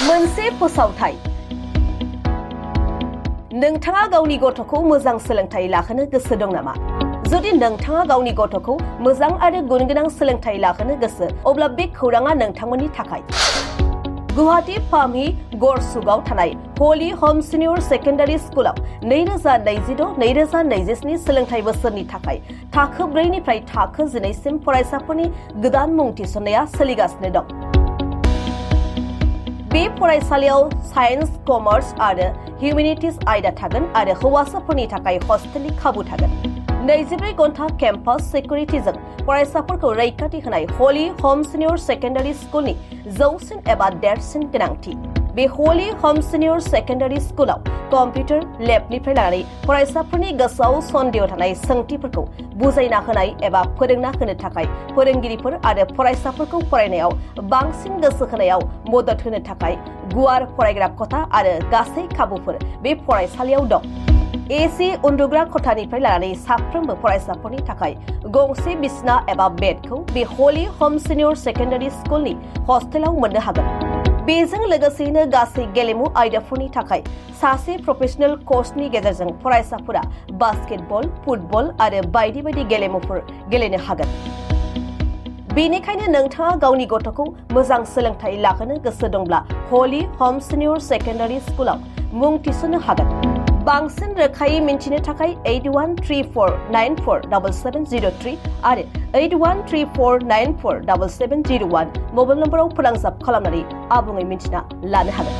मोनसे फोसावथाय नोंथाङा गावनि गथ'खौ मोजां सोलोंथाइ लाहोनो गोसो दं नामा? जुदि नोंथाङा गावनि गथ'खौ मोजां आरो गुनगोनां सोलोंथाइ लाहोनो गोसो अब्ला बे खौराङा नोंथांमोननि थाखाय। गुवाहाटी फार्मही गरसुकआव थानाय हली ह'म सिनियर सेकेन्डारि स्कुलाव 2026-2027 सोलोंथाइ बोसोरनि थाखाय थाखो 4 निफ्राय थाखो 11 सिम फरायसाफोरनि गोदान मुं थिसननाया सोलिगासिनो दं। बे फरायसालियाव साइन्स, कमार्स आरो हिउमेनिटिज आयदा थागोन आरो हौवासाफोरनि थाखाय हस्टेलनि खाबु थागोन। 24 घन्टा केम्पास सिकिउरिटिजों फरायसाफोरखौ रैखाथि होनाय हली ह'म सिनियर सेकेन्डारि स्कुलनि जौसिन एबा देरसिन गोनांथि। बे हली ह'म सिनियर सेकेन्डारि स्कुलाव कम्पिउटार लेबनिफ्राय लानानै फरायसाफोरनि गोसोआव सन्देह थानाय सोंथिफोरखौ बुजायना होनाय एबा फोरोंना होनो थाखाय फोरोंगिरिफोर आरो फरायसाफोरखौ फरायनायाव बांसिन गोसो होनायाव मदद होनो थाखाय गुवार फरायग्रा खथा आरो गासै खाबुफोर बे फरायसालियाव दं। एसि उन्दुग्रा खथानिफ्राय लानानै साफ्रोमबो फरायसाफोरनि थाखाय गंसे बिसना एबा बेडखौ बे हली ह'म सिनियर सेकेन्डारि स्कुलनि हस्टेलाव मोननो हागोन। बेजों लोगोसेनो गासै गेलेमु आयदाफोरनि थाखाय सासे प्रफेसनेल कचनि गेजेरजों फरायसाफोरा बास्केटबल, फुटबल आरो बायदि बायदि गेलेमुफोर गेलेनो हागोन। बेनिखायनो नोंथाङा गावनि गथ'खौ मोजां सोलोंथाइ लाहोनो गोसो दंब्ला हली ह'म सिनियर सेकेन्डारि स्कुलाव मुं थिसननो हागोन। बांसिन रोखायै मिन्थिनो थाखाय 8134947703 आरो 8134947701 मबाइल नम्बराव फोनांजाब खालामनानै आबुङै मिन्थिना लानो हागोन।